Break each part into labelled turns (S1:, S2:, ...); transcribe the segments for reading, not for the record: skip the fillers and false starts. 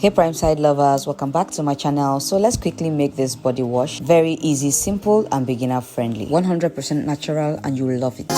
S1: Hey prime side lovers, welcome back to my channel. So let's quickly make this body wash very easy, simple and beginner friendly, 100% natural, and you will love it.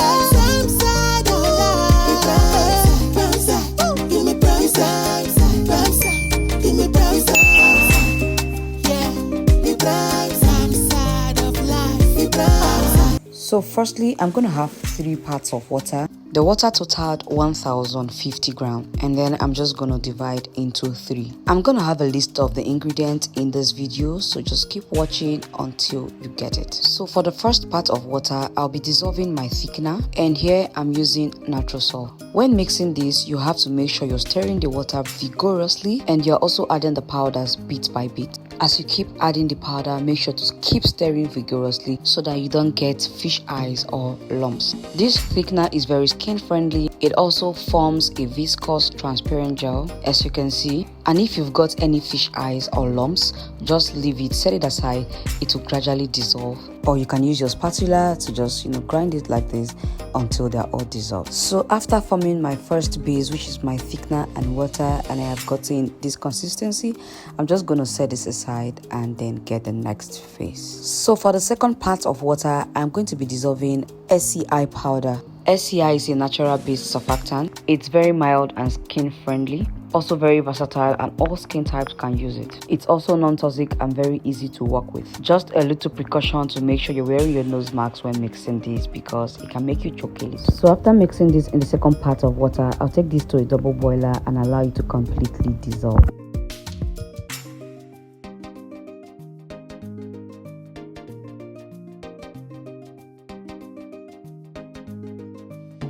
S1: So firstly, I'm going to have 3 parts of water. The water totaled 1050 grams, and then I'm just going to divide into 3. I'm going to have a list of the ingredients in this video, so just keep watching until you get it. So for the first part of water, I'll be dissolving my thickener, and here I'm using Natrosol. When mixing this, you have to make sure you're stirring the water vigorously, and you're also adding the powders bit by bit. As you keep adding the powder, make sure to keep stirring vigorously so that you don't get fish eyes or lumps. This thickener is very skin friendly. It also forms a viscous transparent gel, as you can see. And if you've got any fish eyes or lumps, just leave it, set it aside. It will gradually dissolve. Or you can use your spatula to just grind it like this until they're all dissolved. So after forming my first base, which is my thickener and water, and I have gotten this consistency, I'm just going to set this aside and then get the next phase. So for the second part of water, I'm going to be dissolving SCI powder. SCI is a natural-based surfactant. It's very mild and skin-friendly, also very versatile, and all skin types can use it. It's also non-toxic and very easy to work with. Just a little precaution to make sure you're wearing your nose masks when mixing this, because it can make you choke a little. So after mixing this in the second part of water, I'll take this to a double boiler and allow it to completely dissolve.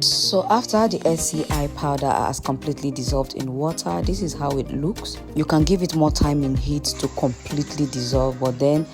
S1: So after the SCI powder has completely dissolved in water, this is how it looks. You can give it more time in heat to completely dissolve, but then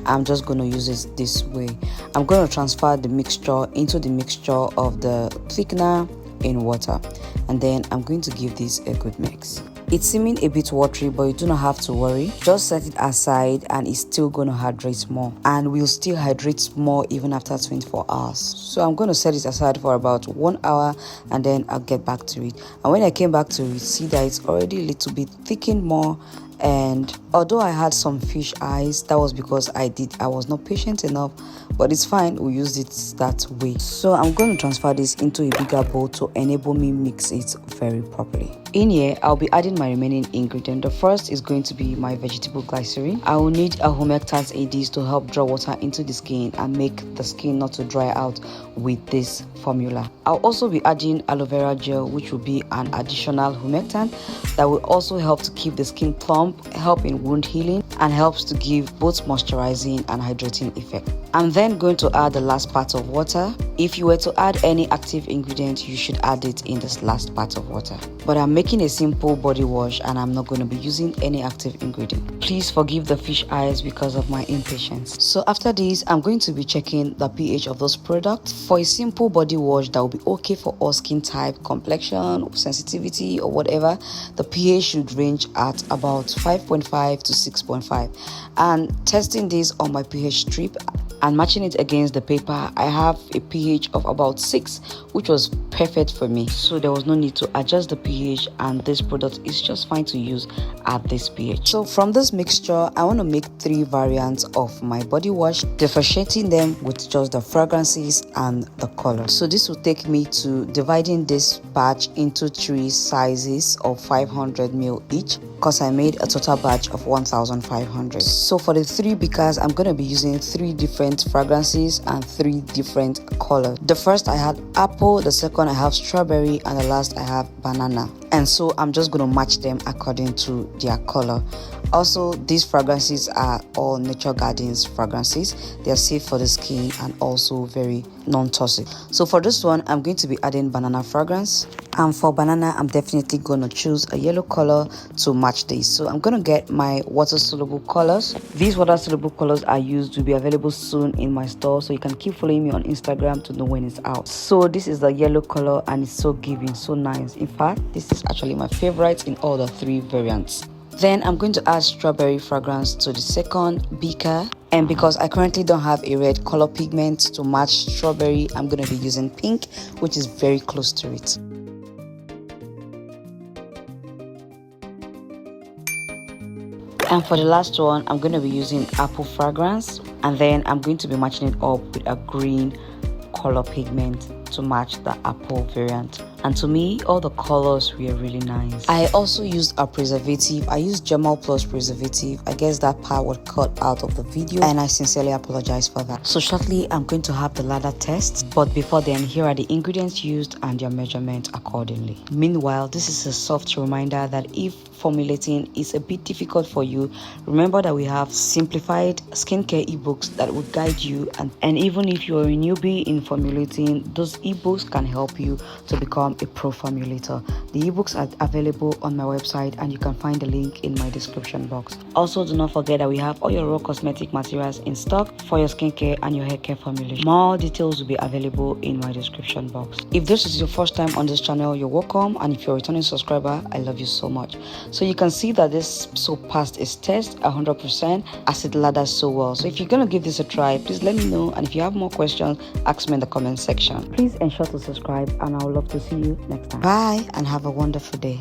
S1: I'm just going to use it this way. I'm going to transfer the mixture into the mixture of the thickener in water, and then I'm going to give this a good mix. It's seeming a bit watery, but you do not have to worry. Just set it aside and it's still going to hydrate more, and will still hydrate more even after 24 hours. So I'm going to set it aside for about 1 hour, and then I'll get back to it. And when I came back to it, see that it's already a little bit thickened more. And although I had some fish eyes, that was because I was not patient enough, but it's fine, we used it that way. So I'm going to transfer this into a bigger bowl to enable me mix it very properly. In here, I'll be adding my remaining ingredient. The first is going to be my vegetable glycerin. I will need a humectant ADs to help draw water into the skin and make the skin not to dry out with this formula. I'll also be adding aloe vera gel, which will be an additional humectant that will also help to keep the skin plump, help in wound healing, and helps to give both moisturizing and hydrating effect. I'm then going to add the last part of water. If you were to add any active ingredient, you should add it in this last part of water. But I'm making a simple body wash and I'm not going to be using any active ingredient. Please forgive the fish eyes because of my impatience. So after this, I'm going to be checking the pH of those products. For a simple body wash that will be okay for all skin type, complexion, sensitivity or whatever, the pH should range at about 5.5 to 6.5. And testing this on my pH strip and matching it against the paper, I have a pH of about 6, which was perfect for me. So there was no need to adjust the pH, and this product is just fine to use at this pH. So from this mixture, I want to make 3 variants of my body wash, differentiating them with just the fragrances and the color. So this will take me to dividing this batch into 3 sizes of 500 ml each, because I made a total batch of 1500. So for the 3 beakers, I'm going to be using 3 different fragrances and 3 different colors. The first I had apple, the second I have strawberry, and the last I have banana. And so I'm just going to match them according to their color. Also, these fragrances are all Nature Gardens fragrances. They are safe for the skin and also very non-toxic. So for this one, I'm going to be adding banana fragrance. And for banana, I'm definitely going to choose a yellow color to match this. So I'm going to get my water-soluble colors. These water-soluble colors I used will be available soon in my store, so you can keep following me on Instagram to know when it's out. So this is the yellow color and it's so giving, so nice. In fact, this is actually my favorite in all the 3 variants. Then I'm going to add strawberry fragrance to the second beaker. And because I currently don't have a red color pigment to match strawberry, I'm going to be using pink, which is very close to it. And for the last one, I'm going to be using apple fragrance, and then I'm going to be matching it up with a green color pigment to match the apple variant. And to me, all the colors were really nice. I also used a preservative. I used Gemal Plus preservative. I guess that part was cut out of the video, and I sincerely apologize for that. So shortly, I'm going to have the ladder test, but before then, here are the ingredients used and their measurement accordingly. Meanwhile, this is a soft reminder that if formulating is a bit difficult for you, remember that we have simplified skincare ebooks that will guide you, and even if you're a newbie in formulating, those ebooks can help you to become a pro formulator. The ebooks are available on my website, and you can find the link in my description box. Also, do not forget that we have all your raw cosmetic materials in stock for your skincare and your hair care formulation. More details will be available in my description box. If this is your first time on this channel, you're welcome, and if you're a returning subscriber, I love you so much. So you can see that this soap passed its test 100% as it lathers so well. So if you're gonna give this a try, please let me know, and if you have more questions, ask me in the comment section. Please ensure to subscribe, and I would love to see you next time. Bye, and have a wonderful day.